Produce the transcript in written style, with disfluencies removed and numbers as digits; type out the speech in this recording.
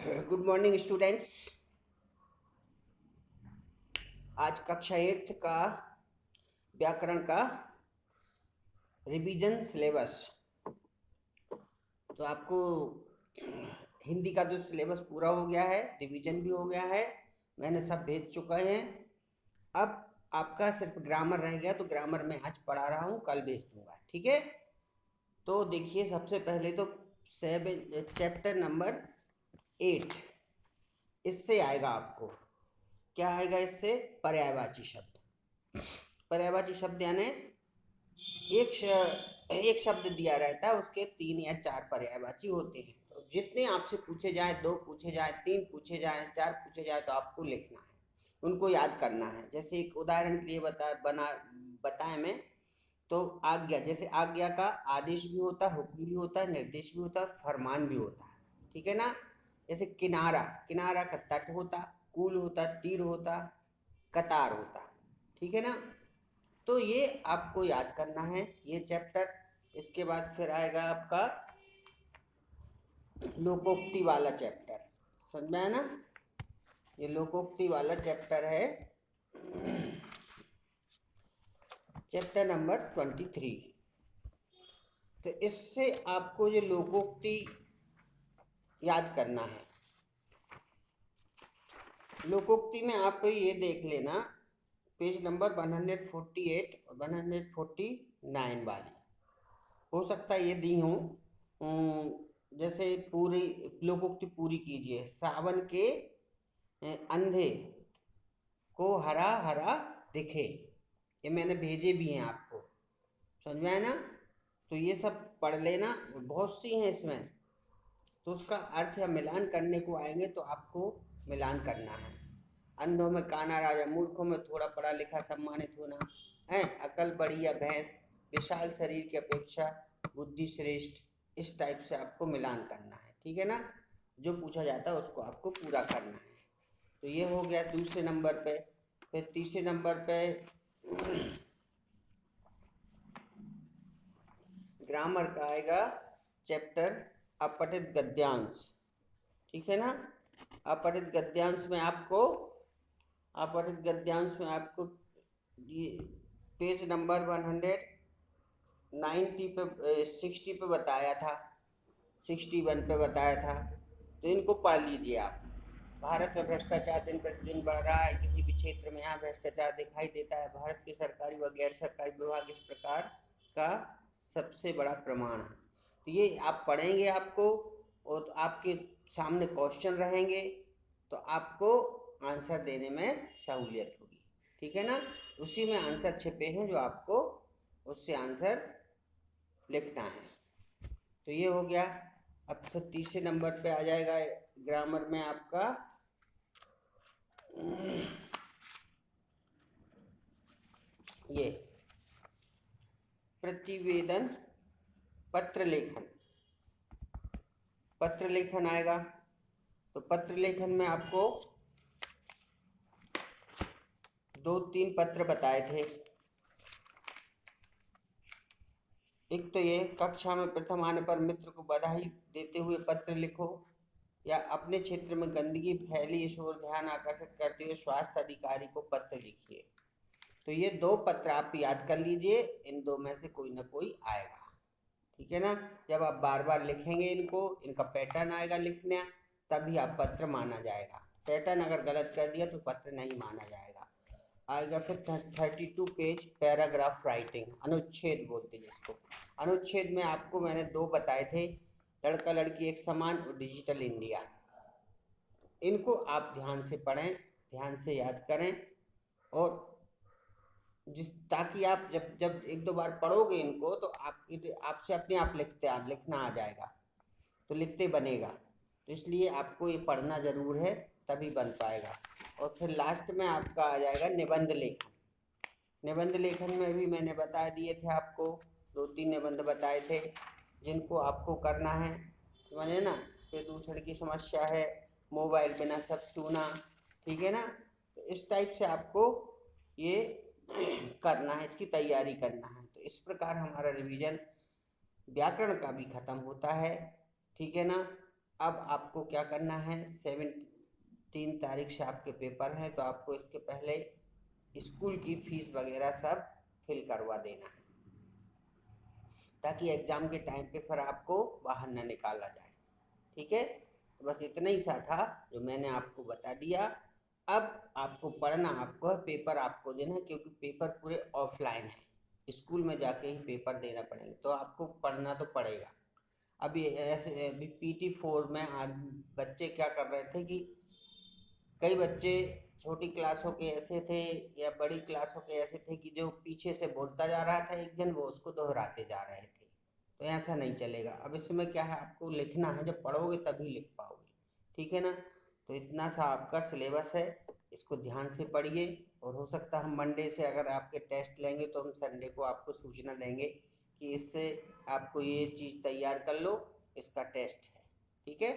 Good morning students. आज कक्षा 8 का व्याकरण का रिवीजन सिलेबस। तो आपको हिंदी का जो सिलेबस पूरा हो गया है, रिवीजन भी हो गया है, मैंने सब भेज चुका है। अब आपका सिर्फ ग्रामर रह गया, तो ग्रामर में आज पढ़ा रहा हूँ, कल भेज दूंगा, ठीक है। तो देखिए, सबसे पहले तो चैप्टर नंबर 8, इससे आएगा आपको क्या आएगा, इससे पर्यायवाची शब्द। पर्यायवाची शब्द यानी एक शब्द दिया रहता है, उसके 3 या 4 पर्यायवाची होते हैं। तो जितने आपसे पूछे जाए, 2 पूछे जाए, 3 पूछे जाए, 4 पूछे जाए, तो आपको लिखना है, उनको याद करना है। जैसे एक उदाहरण के लिए बताएं मैं, तो आज्ञा, जैसे आज्ञा का आदेश भी होता है, हुक्म भी होता है, निर्देश भी होता है, फरमान भी होता है, ठीक है ना। जैसे किनारा, किनारा का तट होता, कूल होता, तीर होता, कतार होता, ठीक है ना। तो ये आपको याद करना है, ये चैप्टर। इसके बाद फिर आएगा आपका लोकोक्ति वाला चैप्टर, समझ में आया ना। ये लोकोक्ति वाला चैप्टर है, चैप्टर नंबर 23। तो इससे आपको ये लोकोक्ति याद करना है। लोकोक्ति में आप ये देख लेना, पेज नंबर 148 और 149 वाली, हो सकता है ये दी हूँ। जैसे पूरी लोकोक्ति पूरी कीजिए। सावन के अंधे को हरा हरा दिखे, ये मैंने भेजे भी हैं आपको, समझ में आया ना। तो ये सब पढ़ लेना, बहुत सी हैं इसमें। तो उसका अर्थ या मिलान करने को आएंगे, तो आपको मिलान करना है। अंधों में काना राजा, मूर्खों में थोड़ा पढ़ा लिखा सम्मानित होना है, अकल बड़ी या भैंस, विशाल शरीर की अपेक्षा बुद्धि श्रेष्ठ। इस टाइप से आपको मिलान करना है, ठीक है ना। जो पूछा जाता है उसको आपको पूरा करना है। तो ये हो गया दूसरे नंबर पे। फिर तीसरे नंबर पे ग्रामर का आएगा चैप्टर अपठित गद्यांश, ठीक है ना। अपठित गद्यांश में आपको ये पेज नंबर 190 पे 60 पे बताया था, 61 पे बताया था। तो इनको पढ़ लीजिए आप। भारत में भ्रष्टाचार दिन प्रतिदिन बढ़ रहा है, किसी भी क्षेत्र में यहाँ भ्रष्टाचार दिखाई देता है। भारत के सरकारी व गैर सरकारी विभाग इस प्रकार का सबसे बड़ा प्रमाण है। तो ये आप पढ़ेंगे आपको, और आपके सामने क्वेश्चन रहेंगे, तो आपको आंसर देने में सहूलियत होगी, ठीक है ना। उसी में आंसर छिपे हैं, जो आपको उससे आंसर लिखना है। तो ये हो गया। अब फिर तीसरे नंबर पे आ जाएगा ग्रामर में आपका ये प्रतिवेदन पत्र लेखन। पत्र लेखन आएगा। तो पत्र लेखन में आपको 2-3 पत्र बताए थे। एक तो ये, कक्षा में प्रथम आने पर मित्र को बधाई देते हुए पत्र लिखो, या अपने क्षेत्र में गंदगी फैली इस ओर ध्यान आकर्षित करते हुए स्वास्थ्य अधिकारी को पत्र लिखिए। तो ये 2 पत्र आप याद कर लीजिए, इन 2 में से कोई ना कोई आएगा, ठीक है ना। जब आप बार बार लिखेंगे इनको, इनका पैटर्न आएगा लिखना, तभी आप पत्र माना जाएगा। पैटर्न अगर गलत कर दिया तो पत्र नहीं माना जाएगा। आएगा फिर 32 पेज पैराग्राफ राइटिंग, अनुच्छेद बोलते हैं जिसको। अनुच्छेद में आपको मैंने 2 बताए थे, लड़का लड़की एक समान और डिजिटल इंडिया। इनको आप ध्यान से पढ़ें, ध्यान से याद करें, और ताकि आप जब जब 1-2 बार पढ़ोगे इनको, तो आपसे अपने आप लिखना आ जाएगा, तो लिखते बनेगा। तो इसलिए आपको ये पढ़ना जरूर है, तभी बन पाएगा। और फिर लास्ट में आपका आ जाएगा निबंध लेखन। निबंध लेखन में भी मैंने बता दिए थे आपको, 2-3 निबंध बताए थे, जिनको आपको करना है, समझे ना। फिर दूसरे की समस्या है, मोबाइल बिना सब सुना, ठीक है ना। तो इस टाइप से आपको ये करना है, इसकी तैयारी करना है। तो इस प्रकार हमारा रिवीजन व्याकरण का भी खत्म होता है, ठीक है ना। अब आपको क्या करना है, 17 तारीख से आपके पेपर हैं, तो आपको इसके पहले स्कूल की फीस वगैरह सब फिल करवा देना है, ताकि एग्जाम के टाइम पे फिर आपको बाहर ना निकाला जाए। ठीक है, तो बस इतना ही सा था जो मैंने आपको बता दिया। अब आपको पढ़ना, आपको पेपर आपको देना है, क्योंकि पेपर पूरे ऑफलाइन है, स्कूल में जाके ही पेपर देना पड़ेगा, तो आपको पढ़ना तो पड़ेगा। अभी PT4 में आज बच्चे क्या कर रहे थे कि कई बच्चे छोटी क्लासों के ऐसे थे या बड़ी क्लासों के ऐसे थे कि जो पीछे से बोलता जा रहा था एक जन, वो उसको दोहराते जा रहे थे। तो ऐसा नहीं चलेगा। अब इसमें क्या है, आपको लिखना है, जब पढ़ोगे तभी लिख पाओगे। ठीक है ना। तो इतना सा आपका सिलेबस है, इसको ध्यान से पढ़िए। और हो सकता है हम मंडे से अगर आपके टेस्ट लेंगे तो हम संडे को आपको सूचना देंगे कि इससे आपको ये चीज़ तैयार कर लो, इसका टेस्ट है। ठीक है।